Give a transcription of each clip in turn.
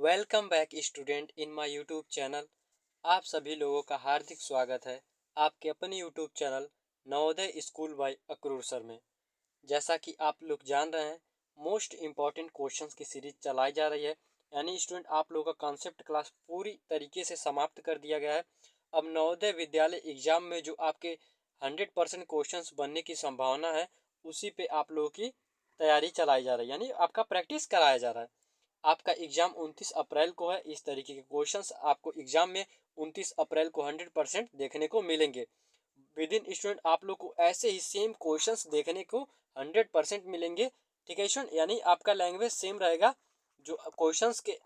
Welcome back student in my YouTube channel. आप सभी लोगों का हार्दिक स्वागत है आपके अपने YouTube channel Navodaya school by Akrur sir में। जैसा कि आप लोग जान रहे हैं, मोस्ट इम्पॉर्टेंट क्वेश्चंस की सीरीज चलाई जा रही है। यानी स्टूडेंट आप लोगों का कॉन्सेप्ट क्लास पूरी तरीके से समाप्त कर दिया गया है। अब नवोदय विद्यालय एग्जाम में जो आपके 100% क्वेश्चंस बनने की संभावना है, उसी पे आप लोगों की तैयारी चलाई जा रही है, यानी आपका प्रैक्टिस कराया जा रहा है। आपका एग्जाम 29 अप्रैल को है। इस तरीके के क्वेश्चंस आपको एग्जाम में 29 अप्रैल को 100% देखने को मिलेंगे। विद इन स्टूडेंट आप लोग को ऐसे ही सेम क्वेश्चंस देखने को 100% मिलेंगे। ठीक है स्टूडेंट, यानी आपका लैंग्वेज सेम रहेगा। जो क्वेश्चंस के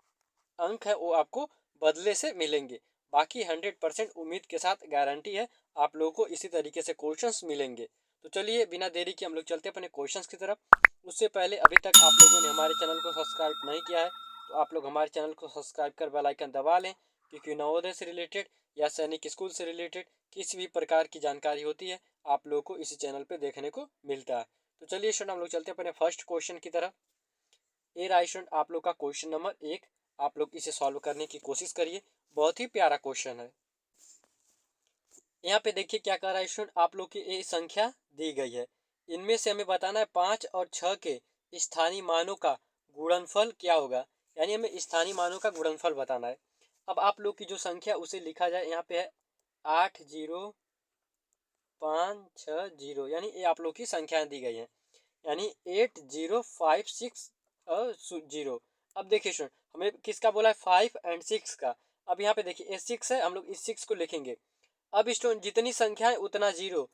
अंक है वो आपको बदले से मिलेंगे। बाकी 100% उम्मीद के साथ गारंटी है आप लोगों को इसी तरीके से क्वेश्चंस मिलेंगे। तो चलिए बिना देरी के हम लोग चलते हैं अपने क्वेश्चंस की तरफ। उससे पहले अभी तक आप लोगों ने हमारे चैनल को सब्सक्राइब नहीं किया है तो आप लोग हमारे चैनल को सब्सक्राइब कर बेल आइकन दबा लें, क्योंकि नवोदय से रिलेटेड या सैनिक स्कूल से रिलेटेड किसी भी प्रकार की जानकारी होती है आप लोगों को इसी चैनल पे देखने को मिलता है। तो चलिए स्टूडेंट हम लोग चलते हैं अपने फर्स्ट क्वेश्चन की तरफ। ए रहा स्टूडेंट आप लोग का क्वेश्चन नंबर 1। आप लोग इसे सॉल्व करने की कोशिश करिए। बहुत ही प्यारा क्वेश्चन है। यहाँ पे देखिए क्या कर रहा है स्टूडेंट, आप लोग की ये संख्या दी गई है। इनमें से हमें बताना है 5 और 6 के स्थानीय मानों का गुणनफल क्या होगा। यानी हमें स्थानीय मानों का गुणनफल बताना है। अब आप लोग की जो संख्या उसे लिखा जाए, यहाँ पे है 8050, यानी ये आप लोग की संख्याएं दी गई हैं। यानी 8056 अब देखिए स्टूडेंट हमें किसका बोला है, 5 और 6 का। अब यहाँ पे देखिए ये 6 है, हम लोग इस 6 को लिखेंगे। अब स्टूडेंट जितनी संख्या है उतना जीरो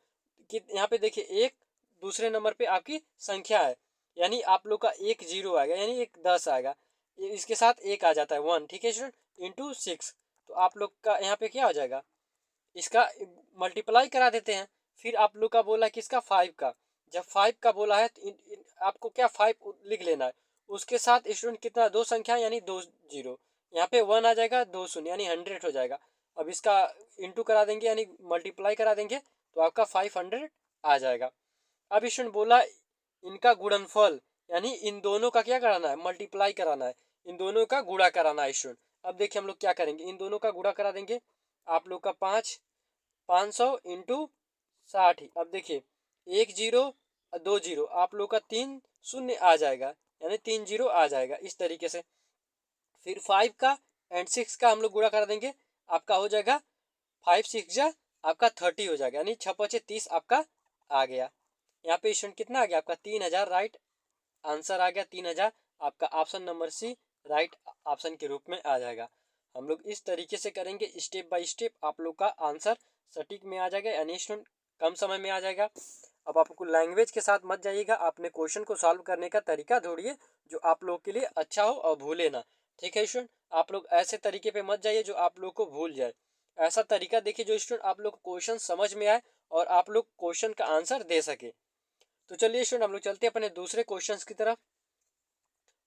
कि यहाँ पे देखिए एक दूसरे नंबर पे आपकी संख्या है, यानी आप लोग का एक जीरो आएगा, यानी एक 10 आएगा। इसके साथ एक आ जाता है 1। ठीक है स्टूडेंट, इंटू 6। तो आप लोग का यहाँ पे क्या हो जाएगा, इसका मल्टीप्लाई करा देते हैं। फिर आप लोग का बोला किसका, 5 का। जब 5 का बोला है तो आपको क्या 5 लिख लेना है। उसके साथ स्टूडेंट कितना, दो संख्या यानी दो जीरो। यहाँ पे 1 आ जाएगा, 2 शून्य यानी 100 हो जाएगा। अब इसका इंटू करा देंगे यानी मल्टीप्लाई करा देंगे तो आपका 500 आ जाएगा। अब स्टूडेंट बोला इनका गुणनफल, यानी इन दोनों का क्या कराना है, मल्टीप्लाई कराना है। इन दोनों का गुणा कराना है स्टूडेंट। अब देखिए हम लोग क्या करेंगे, इन दोनों का गुणा करा देंगे। आप लोग का 500 इंटू 60 ही। अब देखिए एक जीरो दो जीरो, आप लोग का 3 शून्य आ जाएगा, यानी 3 जीरो आ जाएगा इस तरीके से। फिर 5 का एंड 6 का हम लोग गुणा कर देंगे, आपका हो जाएगा 5 6 जा आपका 30 हो जाएगा, यानी 6 5 30 आपका आ गया। यहाँ पे स्टूडेंट कितना आ गया आपका 3000 राइट आंसर आ गया। 3000 आपका option number C right option के रूप में आ जाएगा। हम लोग इस तरीके से करेंगे स्टेप बाय स्टेप, आप लोग का आंसर सटीक में आ जाएगा, यानी स्टूडेंट कम समय में आ जाएगा। अब आपको लैंग्वेज के साथ मत जाइएगा, आपने क्वेश्चन को सॉल्व करने का तरीका ढूंढिए जो आप लोग के लिए अच्छा हो और भूले ना। ठीक है स्टूडेंट, आप लोग ऐसे तरीके पे मत जाइए जो आप लोग को भूल जाए। ऐसा तरीका देखिए जो स्टूडेंट आप लोग को क्वेश्चन समझ में आए और आप लोग क्वेश्चन का आंसर दे सके। तो चलिए स्टूडेंट हम लोग चलते हैं अपने दूसरे क्वेश्चन की तरफ।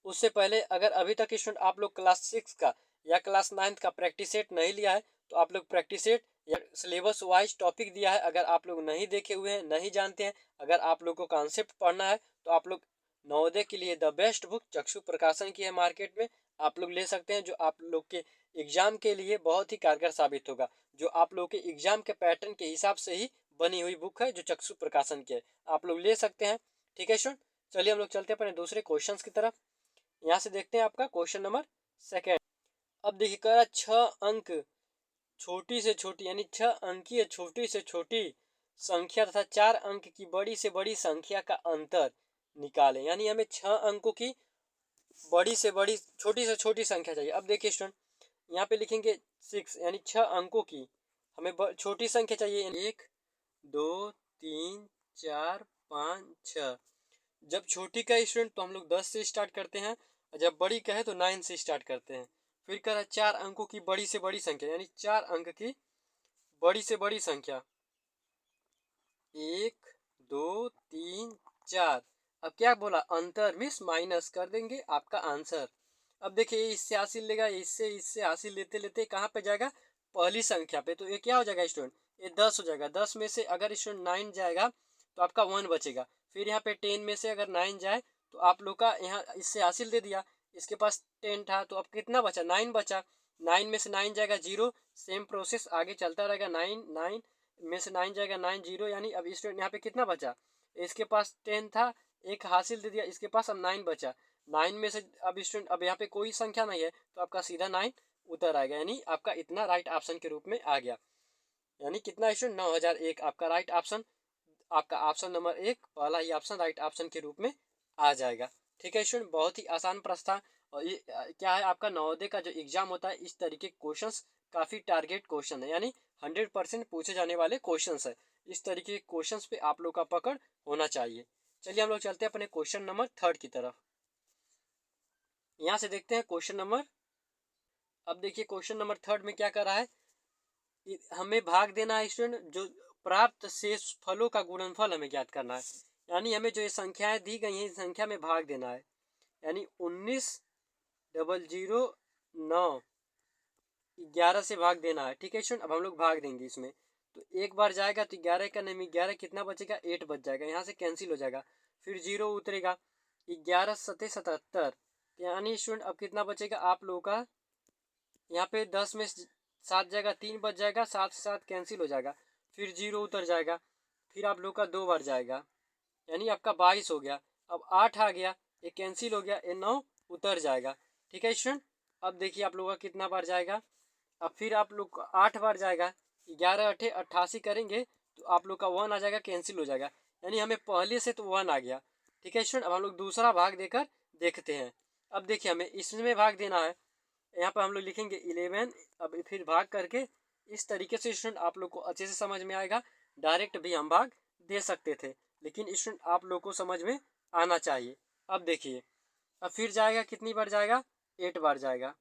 उससे पहले अगर अभी तक स्टूडेंट आप लोग क्लास 6 का या क्लास 9 का प्रैक्टिस सेट नहीं लिया है तो आप लोग प्रैक्टिस सेट या सिलेबस वाइज टॉपिक दिया है, अगर आप लोग नहीं देखे हुए हैं, नहीं जानते हैं, अगर आप लोग को कॉन्सेप्ट पढ़ना है तो आप लोग नवोदय के लिए द बेस्ट बुक चक्षु प्रकाशन की है मार्केट में, आप लोग ले सकते हैं। जो आप लोग के एग्जाम के लिए बहुत ही कारगर साबित होगा, जो आप लोग के एग्जाम के पैटर्न के हिसाब से ही बनी हुई बुक है जो चक्षु प्रकाशन की है, आप लोग ले सकते हैं। ठीक है स्टूडेंट, चलिए हम लोग चलते हैं अपने दूसरे क्वेश्चन की तरफ। यहाँ से देखते हैं आपका क्वेश्चन नंबर 2। अब देखिए कह रहा 6 अंक छोटी से छोटी, यानी 6 अंकीय छोटी से छोटी संख्या तथा 4 अंक की बड़ी से बड़ी संख्या का अंतर निकालें। यानी हमें 6 अंकों की बड़ी से बड़ी छोटी से छोटी संख्या चाहिए। अब देखिए स्टूडेंट यहाँ पे लिखेंगे 6, यानी 6 अंकों की हमें छोटी संख्या चाहिए। 1 2 3 4 5 6। जब छोटी का स्टूडेंट तो हम लोग 10 से स्टार्ट करते हैं, और जब बड़ी का है तो 9 से स्टार्ट करते हैं। फिर कह रहा है 4 अंकों की बड़ी से बड़ी संख्या, यानी 4 अंक की बड़ी से बड़ी संख्या 1 2 3 4। अब क्या बोला, अंतर मीन्स माइनस कर देंगे आपका आंसर। अब देखिए इससे हासिल लेगा, इससे इससे हासिल लेते लेते कहाँ पे जाएगा, पहली संख्या पे। तो ये क्या हो जाएगा स्टूडेंट, ये 10 हो जाएगा। 10 में से अगर स्टूडेंट 9 जाएगा तो आपका 1 बचेगा। फिर यहाँ पे 10 में से अगर 9 जाए तो आप लोग का यहाँ इससे हासिल दे दिया, इसके पास 10 था, तो अब कितना बचा, 9 बचा। 9 में से 9 जाएगा 0, सेम प्रोसेस आगे चलता रहेगा। 9 9 में से 9 जाएगा 9 0, यानी अब स्टूडेंट यहाँ पे कितना बचा, इसके पास 10 था, एक हासिल दे दिया, इसके पास अब 9 बचा। 9 में से अब स्टूडेंट अब यहाँ पे कोई संख्या नहीं है, तो आपका सीधा 9 उतर आएगा, यानी आपका इतना राइट ऑप्शन के रूप में आ गया। यानी कितना स्टूडेंट, 9001 आपका राइट ऑप्शन, आपका ऑप्शन नंबर 1 पहला ही ऑप्शन राइट ऑप्शन के रूप में आ जाएगा। ठीक है स्टूडेंट, बहुत ही आसान प्रश्न था। और ये क्या है, आपका नवोदय का जो एग्जाम होता है, इस तरीके के क्वेश्चंस काफ़ी टारगेट क्वेश्चन है, यानी 100% पूछे जाने वाले क्वेश्चंस है। इस तरीके के क्वेश्चंस पे आप लोग का पकड़ होना चाहिए। चलिए हम लोग चलते हैं अपने क्वेश्चन नंबर 3 की तरफ। यहाँ से देखते हैं क्वेश्चन नंबर, अब देखिए क्वेश्चन नंबर 3 में क्या कर रहा है, हमें भाग देना है स्टूडेंट, जो प्राप्त शेष फलों का गुणनफल हमें ज्ञात करना है। यानी हमें जो ये संख्याएं दी गई हैं, इस संख्या में भाग देना है। यानी 19,009 11 से भाग देना है। ठीक है स्टूडेंट, अब हम लोग भाग देंगे इसमें। तो एक बार जाएगा तो 11 का नहीं, 11 कितना बचेगा, 8 बच जाएगा, यहाँ से कैंसिल हो जाएगा, फिर 0 उतरेगा, 11 सत्ते 77। यानी स्टूडेंट अब कितना बचेगा आप लोगों का, यहाँ पे 10 में 7 जाएगा, 3 बच जाएगा, 7 से 7 कैंसिल हो जाएगा, फिर 0 उतर जाएगा, फिर आप लोग का 2 बार जाएगा, यानी आपका 22 हो गया। अब 8 आ गया, ये कैंसिल हो गया, ये 9 उतर जाएगा। ठीक है स्टूडेंट, अब देखिए आप लोग का कितना बार जाएगा, अब फिर आप लोग 8 बार जाएगा, 11 8 88 करेंगे तो आप लोग का 1 आ जाएगा, कैंसिल हो जाएगा, यानी हमें पहले से तो 1 आ गया। ठीक है स्टूडेंट, अब हम लोग दूसरा भाग देकर देखते हैं। अब देखिए हमें इसमें भाग देना है, यहाँ पर हम लोग लिखेंगे 11, अब फिर भाग करके इस तरीके से स्टूडेंट आप लोग को अच्छे से समझ में आएगा। डायरेक्ट भी हम भाग दे सकते थे, लेकिन स्टूडेंट आप लोग को समझ में आना चाहिए। अब देखिए, अब फिर जाएगा, कितनी बार जाएगा, 8 बार जाएगा,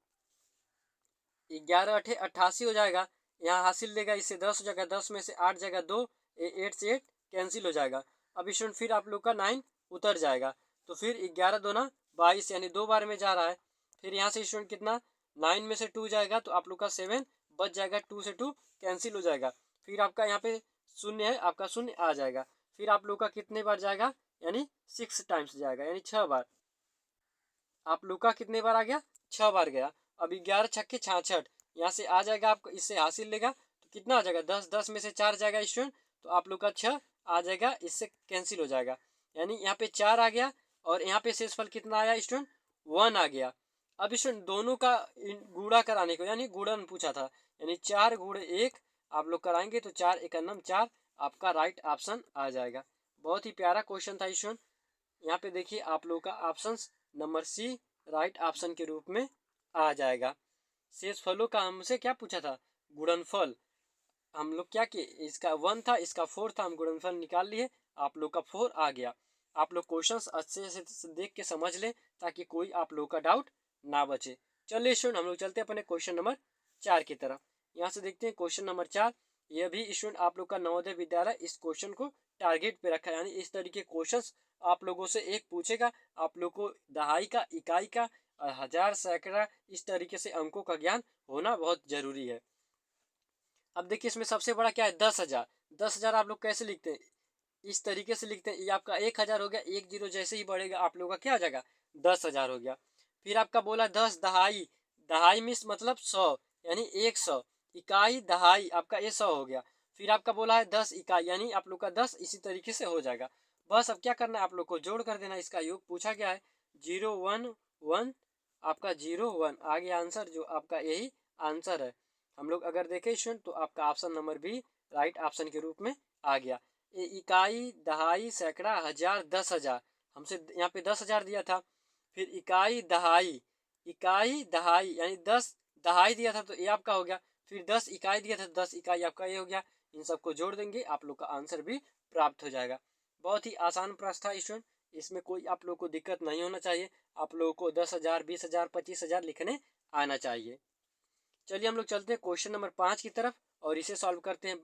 11 8 88 हो जाएगा, यहाँ हासिल देगा, इससे 10 हो जाएगा, 10 में से 8 जाएगा 2, 8 से 8 कैंसिल हो जाएगा। अब स्टूडेंट फिर आप लोग का 9 उतर जाएगा, तो फिर 11 दूना 22, यानी 2 बार में जा रहा है। फिर यहाँ से स्टूडेंट कितना, 9 में से 2 जाएगा तो आप लोग का 7 बच जाएगा, 2 से 2 कैंसिल हो जाएगा, फिर आपका यहाँ पे शून्य है, आपका शून्य आ जाएगा। फिर आप लोग का कितने बार जाएगा, यानी 6 टाइम्स जाएगा, यानी 6 बार। आप लोग का कितने बार आ गया, 6 बार गया। अब 11 छक्के 66, यहाँ से आ जाएगा, आपको इससे हासिल लेगा तो कितना आ जाएगा, 10, 10 में से 4 जाएगा स्टूडेंट, तो आप लोग का 6 आ जाएगा, इससे कैंसिल हो जाएगा, यानी यहाँ पे 4 आ गया, और यहाँ पे शेषफल कितना आया स्टूडेंट, 1 आ गया। अब स्टूडेंट दोनों का गुणा कराने को, यानी गुणन पूछा था, यानी 4 गुणे 1 आप लोग कराएंगे तो 4 एकन्नम 4 आपका राइट ऑप्शन आ जाएगा। बहुत ही प्यारा क्वेश्चन था स्टूडेंट। यहाँ पे देखिए आप लोग का option number C right option के रूप में आ जाएगा। शेष फलों का हमसे क्या पूछा था, गुणनफल। हम लोग क्या किए, इसका 1 था, इसका 4 था, हम गुणनफल निकाल लिए, आप लोग का 4 आ गया। आप लोग क्वेश्चंस अच्छे से देख के समझ लें, ताकि कोई आप लोग का डाउट ना बचे। चलिए स्टूडेंट, हम लोग चलते हैं अपने क्वेश्चन नंबर 4 की तरफ। यहाँ से देखते हैं क्वेश्चन नंबर 4। यह भी स्टूडेंट आप लोग का नवोदय विद्यालय इस क्वेश्चन को टारगेट पे रखा है, यानी इस तरीके क्वेश्चंस आप लोगों से एक पूछेगा, आप लोग को दहाई का, इकाई का, हजार, सैकड़ा, इस तरीके से अंकों का ज्ञान होना बहुत जरूरी है। अब देखिए इसमें सबसे बड़ा क्या है, 10,000। 10,000 आप लोग कैसे लिखते हैं, इस तरीके से लिखते हैं, ये आपका 1,000 हो गया, एक जीरो जैसे ही बढ़ेगा आप लोग का क्या हो जाएगा, 10,000 हो गया। फिर आपका बोला 10 दहाई, दहाई मीन्स मतलब 100, यानी 100, इकाई दहाई आपका ये 100 हो गया। फिर आपका बोला है 10 इकाई, यानी आप लोग का 10 इसी तरीके से हो जाएगा। बस अब क्या करना है, आप लोग को जोड़ कर देना, इसका योग पूछा गया है, 0 1 1 आपका 0 1 आ गया आंसर, जो आपका यही आंसर है। हम लोग अगर देखें स्टूडेंट तो आपका option number B right option के रूप में आ गया। इकाई दहाई सैकड़ा हजार 10,000, हमसे यहाँ पे 10,000 दिया था। फिर इकाई दहाई, इकाई दहाई यानी 10 दहाई दिया था तो ये आपका हो गया। फिर 10 इकाई दिया था, 10 इकाई आपका ये हो गया। इन सबको जोड़ देंगे, आप लोग का आंसर भी प्राप्त हो जाएगा। बहुत ही आसान प्रश्न था स्टूडेंट, इसमें कोई आप लोग को दिक्कत नहीं होना चाहिए। आप लोगों को 10,000 20,000 25,000 लिखने आना चाहिए। चलिए हम लोग चलते हैं क्वेश्चन नंबर 5 की तरफ और इसे सॉल्व करते हैं।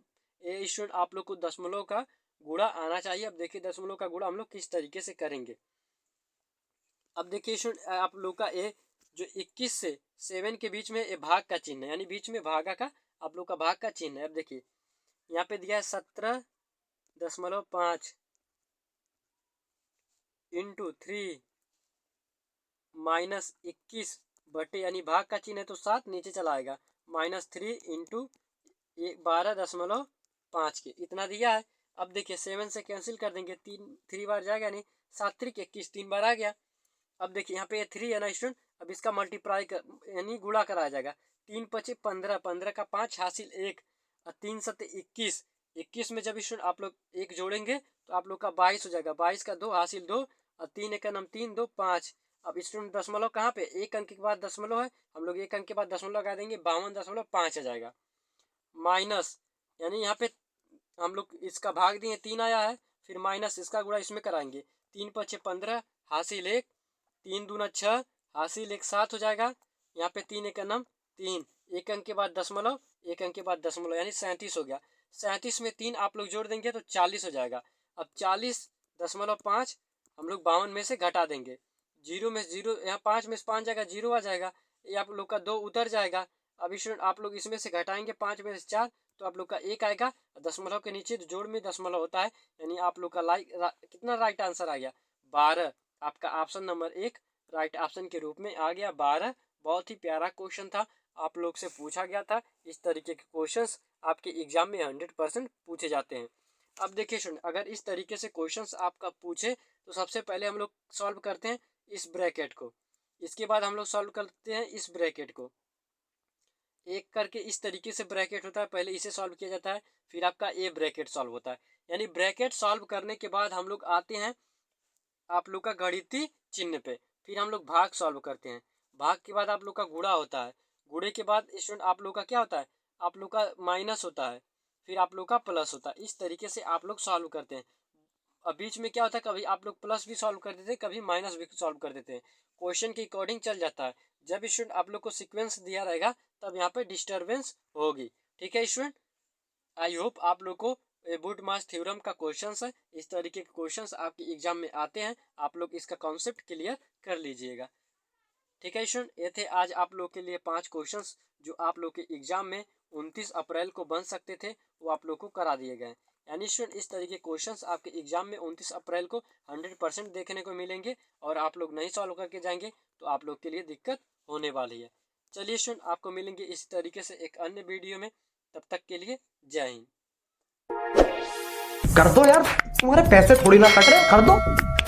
ये स्टूडेंट आप लोग को दशमलव का गुणा आना चाहिए। अब देखिए दशमलव का गुणा हम लोग किस तरीके से करेंगे। अब देखिए स्टूडेंट आप लोग का ये जो 21 से 7 के बीच में ये भाग का चिन्ह है, यानी बीच में भागा का आप लोग का भाग का चिन्ह है। अब देखिए यहाँ पे दिया है 17.5 इंटू 3 -21 बटे यानी भाग का चिन्ह है तो 7 नीचे चला आएगा, -3 इंटू 12.5 के इतना दिया है। अब देखिए 7 से कैंसिल कर देंगे, 3 बार जाएगा नहीं, 7 3 21 3 बार आ गया। अब देखिए यहाँ पे ये 3 है ना स्टूडेंट, अब इसका मल्टीप्लाई कर यानी गुणा कराया जाएगा, 3 पचे 15, 15 का 5 हासिल 1 और 3 सत्ते 21, 21 में जब स्टूडेंट आप लोग 1 जोड़ेंगे तो आप लोग का 22 हो जाएगा, 22 का 2 हासिल 2 और 3 एक नम 3 2 5। अब स्टूडेंट दशमलव कहाँ पे, एक अंक के बाद दशमलव है, हम लोग एक अंक के बाद दशमलव लगा देंगे, 52.5 आ जाएगा। माइनस यानी यहाँ पे हम लोग इसका भाग दिए 3 आया है, फिर माइनस इसका गुणा इसमें कराएंगे, 3 पचे 15 हासिल 1, 3 दूना 6 हासिल 1 7 हो जाएगा। यहाँ पे 3 एक नम 3, एक अंक के बाद दशमलव, एक अंक के बाद दशमलव यानी 37 हो गया। 37 में 3 आप लोग जोड़ देंगे तो 40 हो जाएगा। अब 40.5 हम लोग 52 में से घटा देंगे, जीरो में जीरो, यहाँ 5 में से 5 जाएगा, जीरो आ जाएगा, ये आप लोग का 2 उतर जाएगा। अब स्टूडेंट आप लोग इसमें से घटाएंगे 5 में से 4 तो आप लोग का 1 आएगा, दशमलव के नीचे तो जोड़ में दशमलव होता है, यानी आप लोग का कितना राइट आंसर आ गया, 12। आपका ऑप्शन नंबर 1 राइट ऑप्शन के रूप में आ गया 12। बहुत ही प्यारा क्वेश्चन था, आप लोग से पूछा गया था। इस तरीके के क्वेश्चंस आपके एग्जाम में 100% पूछे जाते हैं। अब देखिए स्टूडेंट, अगर इस तरीके से क्वेश्चंस आपका पूछे तो सबसे पहले हम लोग सॉल्व करते हैं इस ब्रैकेट को, इसके बाद हम लोग सॉल्व करते हैं इस ब्रैकेट को, एक करके इस तरीके से ब्रैकेट होता है, पहले इसे सॉल्व किया जाता है, फिर आपका ए ब्रैकेट सॉल्व होता है। यानी ब्रैकेट सॉल्व करने के बाद हम लोग आते हैं आप लोग का गणितीय चिन्ह पे, फिर हम लोग भाग सॉल्व करते हैं, भाग के बाद आप लोग का गुणा होता है, गुणे के बाद स्टूडेंट आप लोग का क्या होता है, आप लोग का माइनस होता है, फिर आप लोग का प्लस होता है। इस तरीके से आप लोग सॉल्व करते हैं। अब बीच में क्या होता है, कभी आप लोग प्लस भी सॉल्व कर देते हैं, कभी माइनस भी सॉल्व कर देते हैं, क्वेश्चन के अकॉर्डिंग चल जाता है। जब स्टूडेंट आप लोग को सीक्वेंस दिया रहेगा तब यहाँ पे डिस्टर्बेंस होगी। ठीक है स्टूडेंट, आई होप आप लोग को वुड मास थ्योरम का क्वेश्चन है, इस तरीके के क्वेश्चन आपके एग्जाम में आते हैं, आप लोग इसका कॉन्सेप्ट क्लियर कर लीजिएगा। ठीक है स्टूडेंट, ये थे आज आप लोग के लिए 5 क्वेश्चंस जो आप लोग के एग्जाम में 29 अप्रैल को बन सकते थे, वो आप लोग को करा दिए गए। यानी स्टूडेंट इस तरीके क्वेश्चंस आपके एग्जाम में 29 अप्रैल को 100% देखने को मिलेंगे, और आप लोग नहीं सॉल्व करके जाएंगे तो आप लोग के लिए दिक्कत होने वाली है। चलिए स्टूडेंट, आपको मिलेंगे इसी तरीके से एक अन्य वीडियो में, तब तक के लिए जय हिंद। कर दो यार, तुम्हारे पैसे थोड़ी ना कट रहे, कर दो।